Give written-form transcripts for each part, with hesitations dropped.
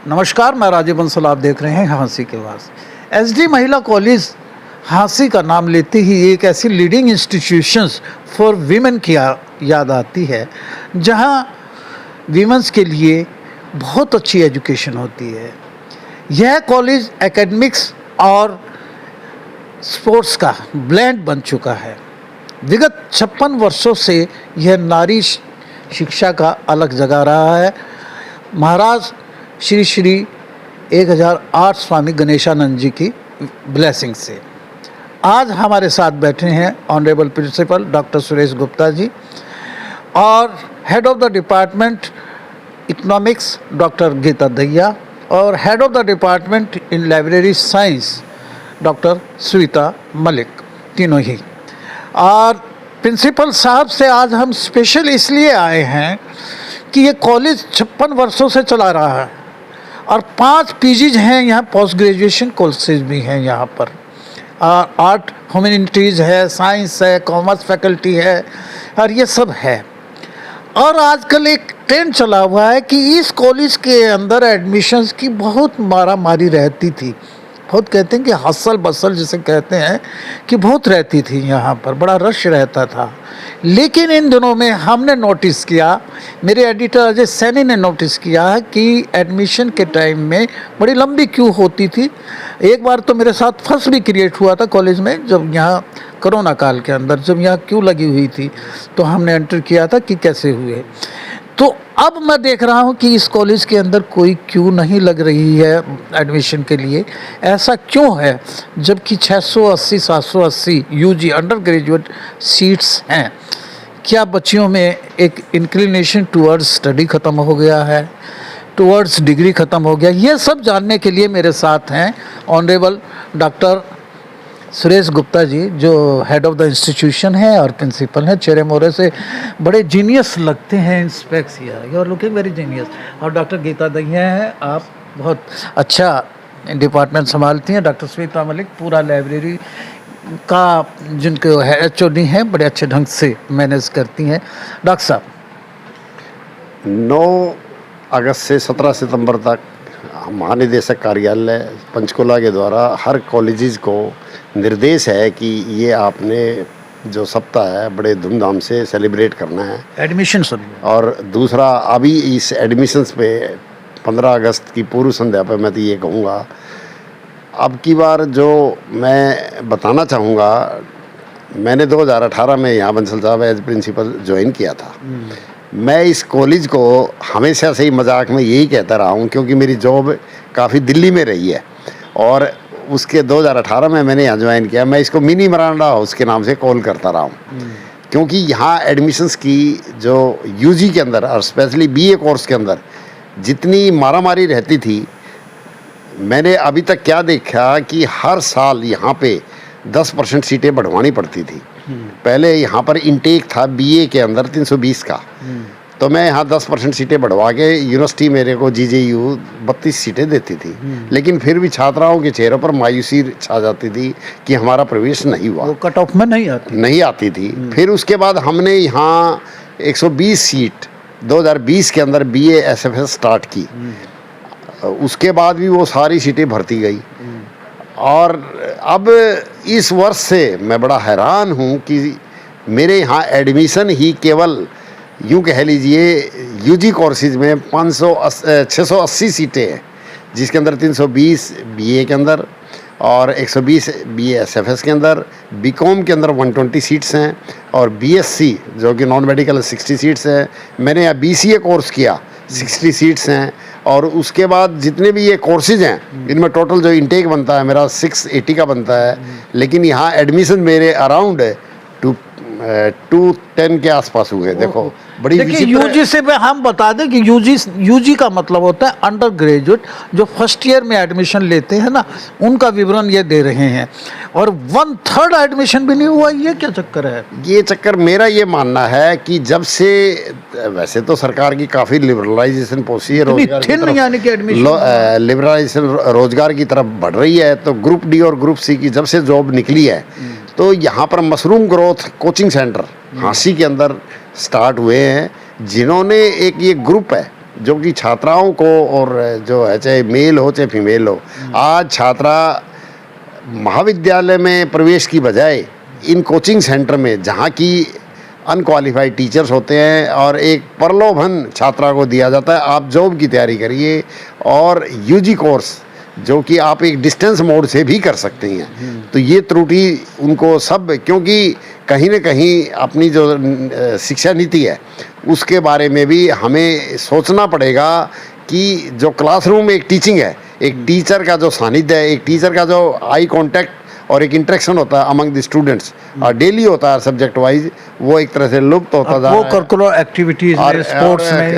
नमस्कार, मैं राजीव बंसल। आप देख रहे हैं हाँसी के वास। एसडी महिला कॉलेज हाँसी का नाम लेते ही एक ऐसी लीडिंग इंस्टीट्यूशंस फॉर वीमेन की याद आती है, जहां वीमेंस के लिए बहुत अच्छी एजुकेशन होती है। यह कॉलेज एकेडमिक्स और स्पोर्ट्स का ब्लेंड बन चुका है। विगत 56 वर्षों से यह नारी शिक्षा का अलग जगा रहा है। महाराज श्री श्री 1008 स्वामी गणेशानंद जी की ब्लेसिंग से आज हमारे साथ बैठे हैं honourable principal doctor Suresh Gupta ji और head of the department economics doctor Geeta Dahiya और head of the department in library science doctor Sweta Malik, तीनों ही। और प्रिंसिपल साहब से आज हम स्पेशल इसलिए आए हैं कि ये कॉलेज 56 वर्षों से चला रहा है और 5 पीजीज हैं यहाँ, पोस्ट ग्रेजुएशन कोर्सेज भी हैं यहाँ पर। आर्ट ह्यूमैनिटीज़ है, साइंस है, कॉमर्स फैकल्टी है और ये सब है। और आजकल एक ट्रेंड चला हुआ है कि इस कॉलेज के अंदर एडमिशन्स की बहुत मारा मारी रहती थी। बहुत कहते हैं कि हसल बसल जिसे कहते हैं कि बहुत रहती थी, यहाँ पर बड़ा रश रहता था। लेकिन इन दिनों में हमने नोटिस किया, मेरे एडिटर अजय सैनी ने नोटिस किया कि एडमिशन के टाइम में बड़ी लंबी क्यू होती थी। एक बार तो मेरे साथ फर्स्ट भी क्रिएट हुआ था कॉलेज में, जब यहाँ कोरोना काल के अंदर जब यहाँ क्यू लगी हुई थी तो हमने एंटर किया था कि कैसे हुए। तो अब मैं देख रहा हूँ कि इस कॉलेज के अंदर कोई क्यू नहीं लग रही है एडमिशन के लिए। ऐसा क्यों है जबकि 680 780 यूजी अंडर ग्रेजुएट सीट्स हैं? क्या बच्चियों में एक इंक्लिनेशन टुवर्ड्स स्टडी ख़त्म हो गया है, टुवर्ड्स डिग्री ख़त्म हो गया? ये सब जानने के लिए मेरे साथ हैं ऑनरेबल डॉक्टर सुरेश गुप्ता जी, जो हेड ऑफ द इंस्टीट्यूशन है और प्रिंसिपल हैं। चेहरे मोहरे से बड़े जीनियस लगते हैं, inspects you are looking very genius. और डॉक्टर गीता दहिया हैं, आप बहुत अच्छा डिपार्टमेंट संभालती हैं। डॉक्टर स्वीता मलिक पूरा लाइब्रेरी का जिनको है एचओडी हैं, बड़े अच्छे ढंग से मैनेज करती हैं। डॉक्टर साहब, 9 अगस्त से 17 सितंबर तक महानिदेशक कार्यालय पंचकुला के द्वारा हर कॉलेजेस को निर्देश है कि ये आपने जो सप्ताह है बड़े धूमधाम से सेलिब्रेट करना है एडमिशन सब। और दूसरा, अभी इस एडमिशन्स पे 15 अगस्त की पूर्व संध्या पे मैं तो ये कहूँगा, अब की बार जो मैं बताना चाहूँगा, मैंने 2018 में यहाँ बंसल साहब एज प्रिंसिपल ज्वाइन किया था। मैं इस कॉलेज को हमेशा से ही मजाक में यही कहता रहा हूँ, क्योंकि मेरी जॉब काफ़ी दिल्ली में रही है और उसके 2018 में मैंने यहाँ ज्वाइन किया। मैं इसको मिनी मरांडा हाउस के नाम से कॉल करता रहा हूँ, क्योंकि यहाँ एडमिशन्स की जो यूजी के अंदर और स्पेशली बीए कोर्स के अंदर जितनी मारामारी रहती थी, मैंने अभी तक क्या देखा कि हर साल यहाँ पे 10% सीटें बढ़वानी पड़ती थी। पहले यहाँ पर इनटेक था बीए के अंदर 320 का, तो मैं यहाँ 10% सीटें बढ़वा के यूनिवर्सिटी मेरे को जीजेयू 32 सीटें देती थी। लेकिन फिर भी छात्राओं के चेहरों पर मायूसी छा जाती थी कि हमारा प्रवेश नहीं हुआ, वो कट ऑफ में नहीं आती थी। फिर उसके बाद हमने यहाँ 120 सीट 2020 के अंदर बीए एसएफएस स्टार्ट की। उसके बाद भी वो सारी सीटें भरती गई। और अब इस वर्ष से मैं बड़ा हैरान हूँ कि मेरे यहाँ एडमिशन ही केवल यूँ कह लीजिए यूजी कोर्सेज में 680 सीटें हैं, जिसके अंदर 320 बीए के अंदर और 120 बीए एसएफएस के अंदर, बीकॉम के अंदर 120 सीट्स हैं और बीएससी जो कि नॉन मेडिकल 60 सीट्स हैं। मैंने यहाँ बीसीए कोर्स किया, 60 सीट्स हैं। और उसके बाद जितने भी ये कोर्सेज हैं, इनमें टोटल जो इंटेक बनता है मेरा 680 का बनता है। लेकिन यहाँ एडमिशन मेरे अराउंड 210 के आसपास हुए। देखो बड़ी देखिए, यूजी से हम बता दें कि यूजी का मतलब होता है अंडर ग्रेजुएट, जो फर्स्ट ईयर में एडमिशन लेते हैं ना, उनका विवरण ये दे रहे हैं। और 1/3 एडमिशन भी नहीं हुआ। ये क्या चक्कर है? ये चक्कर मेरा ये मानना है कि जब से वैसे तो सरकार की काफ़ी लिबरलाइजेशन पॉलिसी है, लिबरलाइजेशन रोजगार की तरफ बढ़ रही है, तो ग्रुप डी और ग्रुप सी की जब से जॉब निकली है तो यहाँ पर मशरूम ग्रोथ कोचिंग सेंटर हाँसी के अंदर स्टार्ट हुए हैं, जिन्होंने एक ये ग्रुप है जो कि छात्राओं को, और जो है चाहे मेल हो चाहे फीमेल हो, आज छात्रा महाविद्यालय में प्रवेश की बजाय इन कोचिंग सेंटर में, जहाँ की अनक्वालिफाइड टीचर्स होते हैं, और एक प्रलोभन छात्रा को दिया जाता है, आप जॉब की तैयारी करिए और यूजी कोर्स जो कि आप एक डिस्टेंस मोड से भी कर सकते हैं। तो ये त्रुटि उनको सब, क्योंकि कहीं न कहीं अपनी जो शिक्षा नीति है उसके बारे में भी हमें सोचना पड़ेगा कि जो क्लासरूम में एक टीचिंग है, एक टीचर का जो सानिध्य है, एक टीचर का जो आई कांटेक्ट और एक इंटरेक्शन होता है अमंग द स्टूडेंट्स और डेली होता है सब्जेक्ट वाइज, वो एक तरह से लुप्त होता जा रहा है। वो करिकुलर एक्टिविटीज में,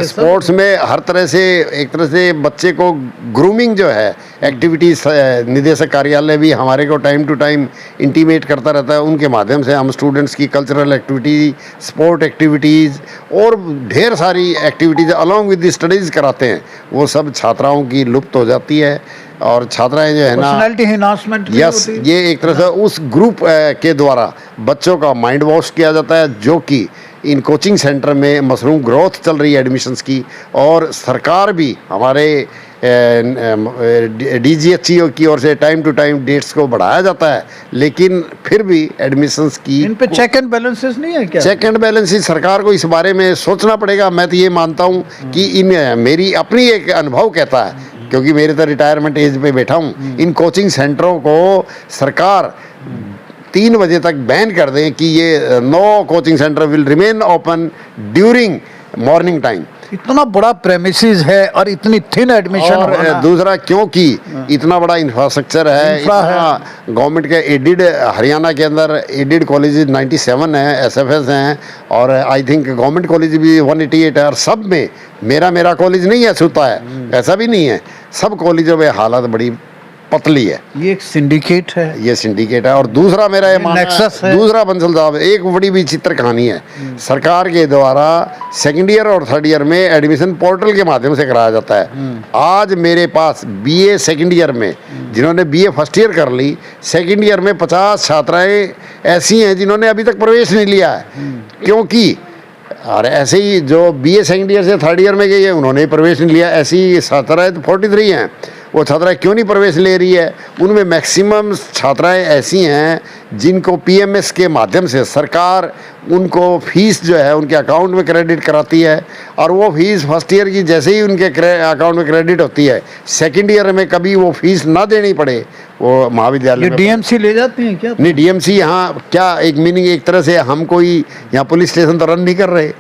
स्पोर्ट्स में हर तरह से, एक तरह से बच्चे को ग्रूमिंग जो है एक्टिविटीज़, निदेशक कार्यालय भी हमारे को टाइम टू टाइम इंटीमेट करता रहता है। उनके माध्यम से हम स्टूडेंट्स की कल्चरल एक्टिविटी, स्पोर्ट एक्टिविटीज़ और ढेर सारी activities along with the studies कराते हैं। वो सब छात्राओं की लुप्त हो जाती है और छात्राएं जो है ना, पर्सनालिटी एनहांसमेंट, यस, ये एक तरह से उस ग्रुप के द्वारा बच्चों का माइंड वॉश किया जाता है, जो कि इन कोचिंग सेंटर में मशरूम ग्रोथ चल रही है एडमिशन्स की। और सरकार भी हमारे DGHCO की ओर से टाइम टू टाइम डेट्स को बढ़ाया जाता है, लेकिन फिर भी एडमिशन्स की इन पे चेक एंड बैलेंसेस नहीं है क्या? चेक एंड बैलेंसेस सरकार को इस बारे में सोचना पड़ेगा। मैं तो ये मानता हूँ कि इन मेरी अपनी एक अनुभव कहता है, क्योंकि मेरे तो रिटायरमेंट एज पे बैठा हूँ, इन कोचिंग सेंटरों को सरकार 3 बजे तक बैन कर दें कि ये no coaching centre will remain open during morning time. इतना बड़ा प्रेमिसेस है और इतनी थिन एडमिशन और होना। दूसरा, क्योंकि इतना बड़ा इंफ्रास्ट्रक्चर है, इतना गवर्नमेंट के एडिड, हरियाणा के अंदर एडिड कॉलेज 97 हैं, SFS हैं, और आई थिंक गवर्नमेंट कॉलेज भी 188 है, और सब में मेरा कॉलेज नहीं है छूता है, ऐसा भी नहीं है। सब कॉलेजों में हालत बड़ी पतली है। ये एक सिंडिकेट है, ये सिंडिकेट है। और दूसरा मेरा ये मानना है, दूसरा बंसल साहब, एक बड़ी विचित्र कहानी है। सरकार के द्वारा सेकंड ईयर और थर्ड ईयर में एडमिशन पोर्टल के माध्यम से कराया जाता है। आज मेरे पास BA सेकंड ईयर में, जिन्होंने BA फर्स्ट ईयर कर ली, सेकंड ईयर में 50 छात्राएं ऐसी हैं जिन्होंने अभी तक प्रवेश नहीं लिया है। क्योंकि और ऐसे ही जो BA सेकंड ईयर से थर्ड ईयर में गई है, उन्होंने प्रवेश नहीं लिया। ऐसी छात्राएं 43 हैं। वो छात्राएं क्यों नहीं प्रवेश ले रही है? उनमें मैक्सिमम छात्राएं ऐसी हैं जिनको PMS के माध्यम से सरकार उनको फीस जो है उनके अकाउंट में क्रेडिट कराती है, और वो फीस फर्स्ट ईयर की जैसे ही उनके अकाउंट में क्रेडिट होती है, सेकंड ईयर में कभी वो फीस ना देनी पड़े, वो महाविद्यालय में DMC ले जाते हैं क्या? नहीं, DMC यहाँ क्या एक मीनिंग, एक तरह से हम कोई यहाँ पुलिस स्टेशन तो रन नहीं कर रहे।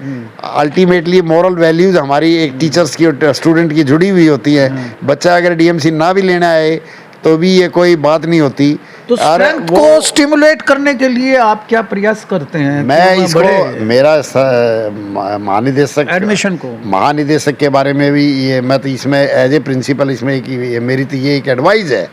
अल्टीमेटली मोरल वैल्यूज हमारी एक टीचर्स की और स्टूडेंट की जुड़ी हुई होती है। बच्चा अगर DMC ना भी लेना है तो भी ये कोई बात नहीं होती। तो स्ट्रेंथ को स्टिमुलेट करने के लिए आप क्या प्रयास करते हैं? मैं इसको, मेरा महानिदेशक एडमिशन को, महानिदेशक के बारे में भी ये, मैं तो इसमें एज ए प्रिंसिपल इसमें कि मेरी तो ये एक एडवाइस है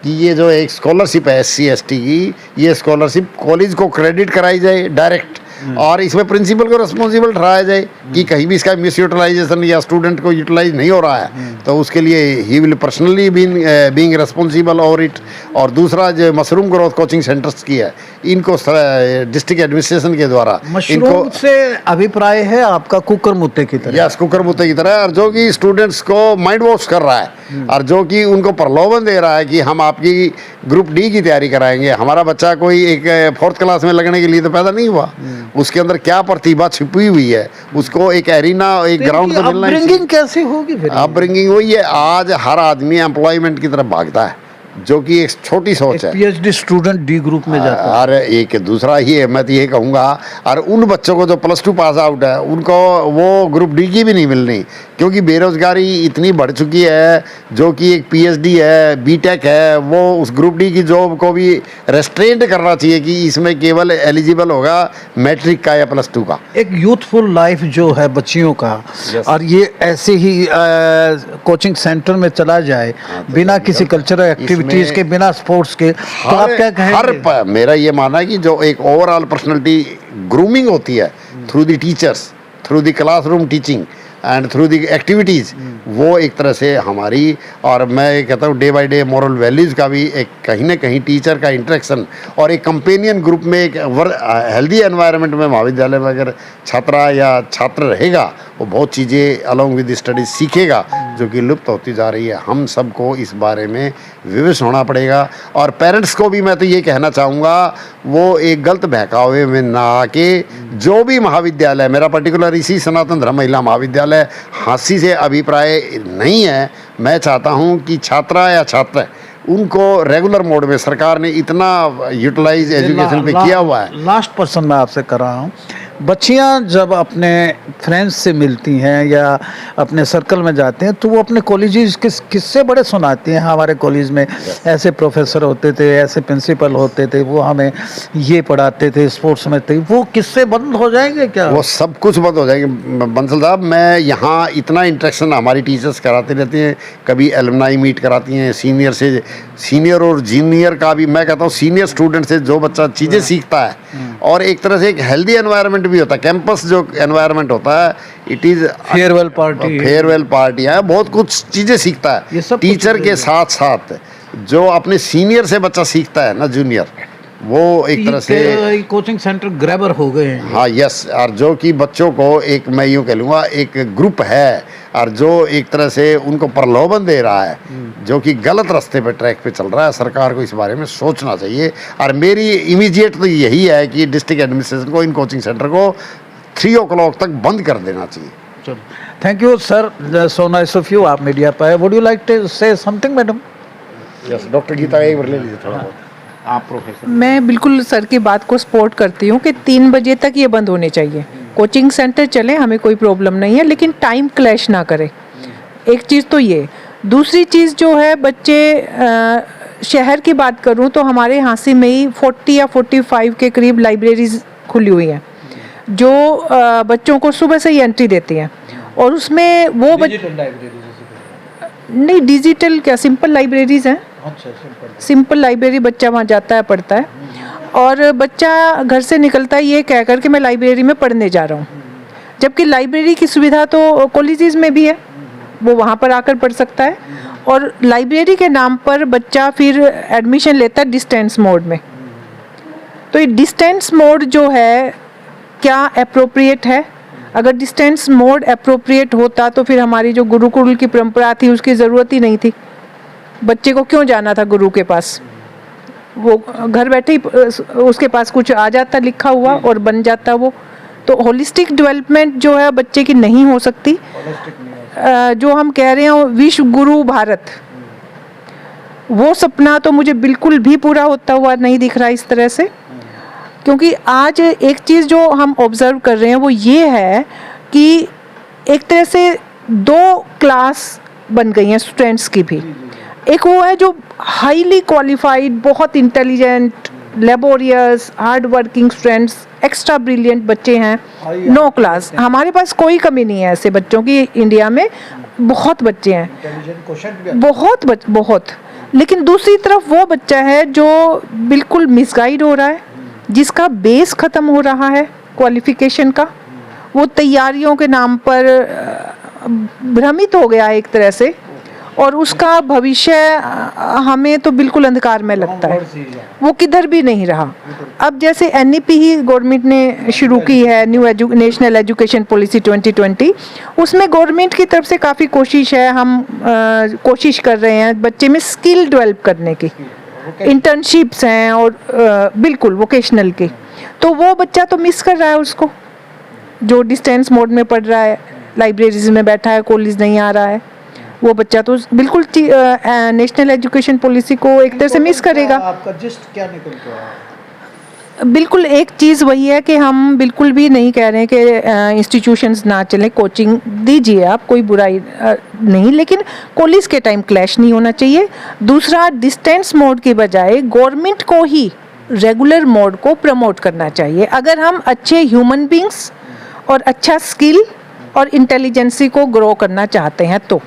कि ये जो एक स्कॉलरशिप है SC ST की, ये स्कॉलरशिप कॉलेज को क्रेडिट कराई जाए डायरेक्ट, और इसमें प्रिंसिपल को रिस्पॉन्सिबल ठहराया जाए कि कहीं भी इसका मिस यूटिलाइजेशन या स्टूडेंट को यूटिलाइज नहीं हो रहा है तो उसके लिए he will personally being responsible over it. और दूसरा जो मशरूम ग्रोथ कोचिंग सेंटर्स की है, इनको डिस्ट्रिक्ट एडमिनिस्ट्रेशन के द्वारा इनको से अभिप्राय है आपका कुकर मुत्ते की तरह? यस, कुकर मुत्ते की तरह, और जो कि स्टूडेंट्स को माइंड वॉश कर रहा है और जो कि उनको प्रलोभन दे रहा है कि हम आपकी ग्रुप D की तैयारी कराएंगे। हमारा बच्चा कोई एक 4th क्लास में लगने के लिए तो पैदा नहीं हुआ, उसके अंदर क्या प्रतिभा छिपी हुई है, उसको एक एरिना, एक ग्राउंड तो मिलना है। अपब्रिंगिंग कैसे होगी फिर? अपब्रिंगिंग वही है, आज हर आदमी एम्प्लॉयमेंट की तरफ भागता है, जो कि एक छोटी सोच है। PhD स्टूडेंट D ग्रुप में जाता है। और एक दूसरा ही है, मैं तो ये कहूँगा, और उन बच्चों को जो +2 पास आउट है उनको वो ग्रुप D की भी नहीं मिलनी, क्योंकि बेरोजगारी इतनी बढ़ चुकी है। जो कि एक PhD है, BTech है, वो उस ग्रुप D की जॉब को भी रेस्ट्रेंट करना चाहिए कि इसमें केवल एलिजिबल होगा मैट्रिक का या +2 का। एक यूथफुल लाइफ जो है बच्चियों का, और ये ऐसे ही कोचिंग सेंटर में चला जाए बिना किसी कल्चरल एक्टिविटीज के, बिना स्पोर्ट्स के, तो आप क्या कहेंगे? मेरा ये मानना है कि जो एक ओवरऑल पर्सनालिटी ग्रूमिंग होती है through the teachers, through the classroom teaching, and through the activities वो एक तरह से हमारी, और मैं ये कहता हूँ day by day moral values का भी एक कहीं ना कहीं टीचर का इंटरेक्शन और एक कंपेनियन ग्रुप में एक हेल्दी एनवायरनमेंट में महाविद्यालय में अगर छात्रा या छात्र रहेगा वो बहुत चीज़ें अलॉन्ग विद स्टडीज सीखेगा जो कि लुप्त होती जा रही है। हम सबको इस बारे में विवश होना पड़ेगा और पेरेंट्स को भी मैं तो ये कहना चाहूँगा वो एक गलत बहकावे में ना आके जो भी महाविद्यालय, मेरा पर्टिकुलर इसी सनातन धर्म महिला महाविद्यालय हांसी से अभिप्राय नहीं है, मैं चाहता हूँ कि छात्रा या छात्र उनको रेगुलर मोड में सरकार ने इतना यूटिलाइज एजुकेशन पे किया हुआ है। लास्ट पर्सन मैं आपसे कर रहा हूँ, बच्चियाँ जब अपने फ्रेंड्स से मिलती हैं या अपने सर्कल में जाते हैं तो वो अपने कॉलेजेस किससे बड़े सुनाती हैं, हमारे कॉलेज में ऐसे प्रोफेसर होते थे, ऐसे प्रिंसिपल होते थे, वो हमें ये पढ़ाते थे, स्पोर्ट्स में थे, वो किससे बंद हो जाएंगे क्या? वो सब कुछ बंद हो जाएंगे बंसल साहब। मैं यहाँ इतना इंटरेक्शन हमारी टीचर्स कराते रहती हैं, कभी एलुमनाई मीट कराती हैं, सीनियर और जूनियर का भी। मैं कहता हूँ सीनियर स्टूडेंट से जो बच्चा चीज़ें सीखता है और एक तरह से एक हेल्दी एनवायरनमेंट भी होता है, कैंपस जो एनवायरनमेंट होता है, इट इज़ फेयरवेल पार्टी है, बहुत कुछ चीज़ें सीखता है टीचर के साथ साथ। जो अपने सीनियर से बच्चा सीखता है ना जूनियर, वो एक तरह से कोचिंग सेंटर ग्रैबर हो गए हैं। हाँ यस, और जो कि बच्चों को एक, मैं यूँ कह लूँगा, एक ग्रुप है और जो एक तरह से उनको प्रलोभन दे रहा है जो कि गलत रास्ते पे ट्रैक पे चल रहा है। सरकार को इस बारे में सोचना चाहिए और मेरी इमीडिएट तो यही है कि डिस्ट्रिक्ट एडमिनिस्ट्रेशन को इन कोचिंग सेंटर को 3 o'clock तक बंद कर देना चाहिए। चलो, thank you sir, so nice of you, आप मीडिया पर आए। Would you like to say something madam? Yes, doctor Geeta एक बार ले लीजिए थोड़ा बहुत। आप प्रोफेसर। मैं बिल्कुल सर की बात को सपोर्ट करती हूँ कि 3 बजे तक ये बंद होने चाहिए। कोचिंग सेंटर चले, हमें कोई प्रॉब्लम नहीं है, लेकिन टाइम क्लैश ना करे। एक चीज़ तो ये, दूसरी चीज़ जो है, बच्चे शहर की बात करूँ तो हमारे हांसी में ही 40 या 45 के करीब लाइब्रेरीज खुली हुई हैं जो बच्चों को सुबह से ही एंट्री देती हैं और उसमें वो नहीं, डिजिटल क्या, सिंपल लाइब्रेरीज हैं। सिंपल लाइब्रेरी, बच्चा वहाँ जाता है, पढ़ता है और बच्चा घर से निकलता है ये कह कर के मैं लाइब्रेरी में पढ़ने जा रहा हूँ, जबकि लाइब्रेरी की सुविधा तो कॉलेजेस में भी है, वो वहाँ पर आकर पढ़ सकता है। और लाइब्रेरी के नाम पर बच्चा फिर एडमिशन लेता है डिस्टेंस मोड में। तो ये डिस्टेंस मोड जो है क्या अप्रोप्रिएट है? अगर डिस्टेंस मोड अप्रोप्रिएट होता तो फिर हमारी जो गुरुकुल की परंपरा थी उसकी ज़रूरत ही नहीं थी। बच्चे को क्यों जाना था गुरु के पास? वो घर बैठे ही उसके पास कुछ आ जाता लिखा हुआ और बन जाता वो। तो होलिस्टिक डेवलपमेंट जो है बच्चे की नहीं हो सकती। जो हम कह रहे हैं विश्व गुरु भारत, वो सपना तो मुझे बिल्कुल भी पूरा होता हुआ नहीं दिख रहा इस तरह से। क्योंकि आज एक चीज़ जो हम ऑब्ज़र्व कर रहे हैं वो ये है कि एक तरह से 2 क्लास बन गई हैं स्टूडेंट्स की भी। एक वो है जो हाईली क्वालिफाइड, बहुत intelligent, laborious, hard working students, extra brilliant बच्चे हैं, 9 क्लास। हमारे पास कोई कमी नहीं है ऐसे बच्चों की, इंडिया में बहुत बच्चे हैं, बहुत। लेकिन दूसरी तरफ वो बच्चा है जो बिल्कुल मिसगाइड हो रहा है, जिसका बेस ख़त्म हो रहा है क्वालिफिकेशन का, वो तैयारियों के नाम पर भ्रमित हो गया है एक तरह से, और उसका भविष्य हमें तो बिल्कुल अंधकार में लगता है, वो किधर भी नहीं रहा। अब जैसे NEP ही गवर्नमेंट ने शुरू की है, नेशनल एजुकेशन पॉलिसी 2020, उसमें गवर्नमेंट की तरफ से काफ़ी कोशिश है, हम कोशिश कर रहे हैं बच्चे में स्किल डेवलप करने की, इंटर्नशिप्स हैं और बिल्कुल वोकेशनल की। तो वो बच्चा तो मिस कर रहा है उसको, जो डिस्टेंस मोड में पढ़ रहा है, लाइब्रेरीज में बैठा है, कॉलेज नहीं आ रहा है, वो बच्चा तो बिल्कुल नेशनल एजुकेशन पॉलिसी को एक तरह से मिस करेगा। आपका जिस्ट क्या निकल के आया? बिल्कुल एक चीज़ वही है कि हम बिल्कुल भी नहीं कह रहे हैं कि इंस्टीट्यूशंस ना चलें, कोचिंग दीजिए आप, कोई बुराई नहीं, लेकिन कॉलेज के टाइम क्लैश नहीं होना चाहिए। दूसरा, डिस्टेंस मोड की बजाय गवर्नमेंट को ही रेगुलर मोड को प्रमोट करना चाहिए, अगर हम अच्छे ह्यूमन बींग्स और अच्छा स्किल और इंटेलिजेंसी को ग्रो करना चाहते हैं तो।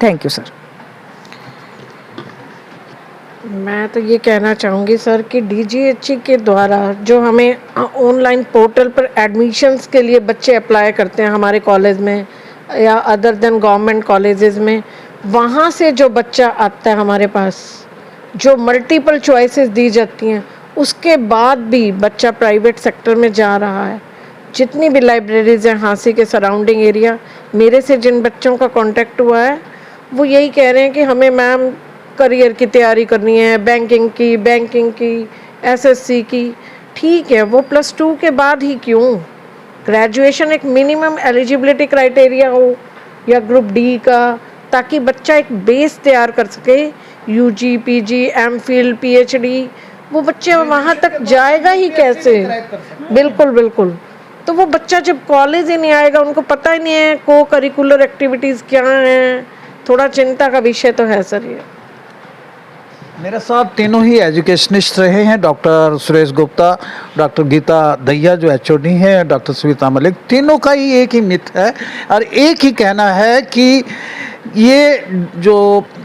Thank you sir. मैं तो ये कहना चाहूँगी सर कि डीजीएचई के द्वारा जो हमें ऑनलाइन पोर्टल पर एडमिशन्स के लिए बच्चे अप्लाई करते हैं हमारे कॉलेज में या अदर देन गवर्नमेंट कॉलेजेस में, वहाँ से जो बच्चा आता है हमारे पास, जो मल्टीपल चॉइसेस दी जाती हैं, उसके बाद भी बच्चा प्राइवेट सेक्टर में जा रहा है। जितनी भी लाइब्रेरीज़ हैं हांसी के सराउंडिंग एरिया, मेरे से जिन बच्चों का कांटेक्ट हुआ है वो यही कह रहे हैं कि हमें मैम करियर की तैयारी करनी है, बैंकिंग की, एसएससी की। ठीक है, वो +2 के बाद ही क्यों, ग्रेजुएशन एक मिनिमम एलिजिबिलिटी क्राइटेरिया हो या ग्रुप डी का, ताकि बच्चा एक बेस तैयार कर सके। यूजी, पीजी, एमफिल, पीएचडी, वो बच्चे वहाँ तक जाएगा ही कैसे? बिल्कुल। तो वो बच्चा जब कॉलेज ही नहीं आएगा, उनको पता ही नहीं है को करिकुलर एक्टिविटीज़ क्या हैं, थोड़ा चिंता का विषय तो है सर ये। मेरे साथ तीनों ही एजुकेशनिस्ट रहे हैं, डॉक्टर सुरेश गुप्ता, डॉक्टर गीता दहिया जो एचओडी हैं, डॉक्टर सविता मलिक। तीनों का ही एक ही मिथ है और एक ही कहना है कि ये जो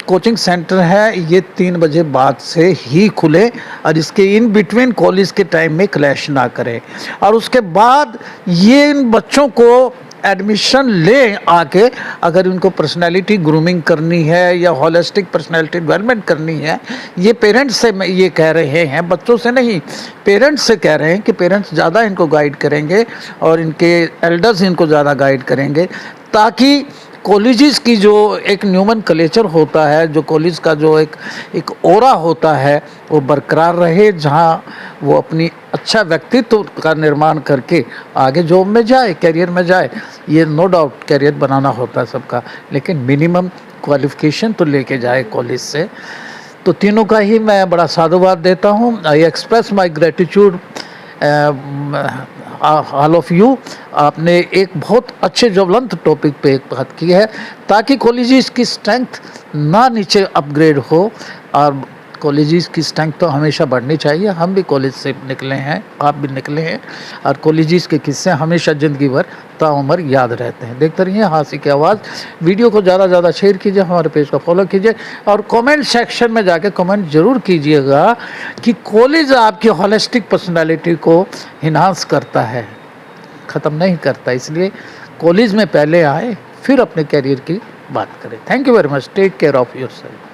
कोचिंग सेंटर है ये 3 बजे बाद से ही खुले और इसके इन बिटवीन कॉलेज के टाइम में क्लैश ना करे, और उसके बाद ये इन बच्चों को एडमिशन ले आके अगर उनको पर्सनालिटी ग्रूमिंग करनी है या होलिस्टिक पर्सनालिटी डेवलपमेंट करनी है, ये पेरेंट्स से मैं ये कह रहे हैं, बच्चों से नहीं, पेरेंट्स से कह रहे हैं कि पेरेंट्स ज़्यादा इनको गाइड करेंगे और इनके एल्डर्स इनको ज़्यादा गाइड करेंगे, ताकि कॉलेजेस की जो एक न्यूमन कल्चर होता है, जो कॉलेज का जो एक ओरा होता है वो बरकरार रहे, जहाँ वो अपनी अच्छा व्यक्तित्व का निर्माण करके आगे जॉब में जाए, करियर में जाए। ये नो डाउट करियर बनाना होता है सबका, लेकिन मिनिमम क्वालिफिकेशन तो लेके जाए कॉलेज से। तो तीनों का ही मैं बड़ा साधुवाद देता हूँ। I express my gratitude all of you. आपने एक बहुत अच्छे ज्वलंत टॉपिक पे एक बात की है, ताकि कॉलेजेस की स्ट्रेंथ ना नीचे अपग्रेड हो, और कॉलेजेस की स्ट्रेंथ तो हमेशा बढ़नी चाहिए। हम भी कॉलेज से निकले हैं, आप भी निकले हैं, और कॉलेजेस के किस्से हमेशा ज़िंदगी भर ताउम्र याद रहते हैं। देखते रहिए हांसी की आवाज़। वीडियो को ज़्यादा से ज़्यादा शेयर कीजिए, हमारे पेज को फॉलो कीजिए, और कमेंट सेक्शन में जाके कमेंट ज़रूर कीजिएगा कि कॉलेज आपकी होलिस्टिक पर्सनालिटी को इन्हांस करता है, ख़त्म नहीं करता। इसलिए कॉलेज में पहले आए, फिर अपने कैरियर की बात करें। Thank you very much. Take care of yourself.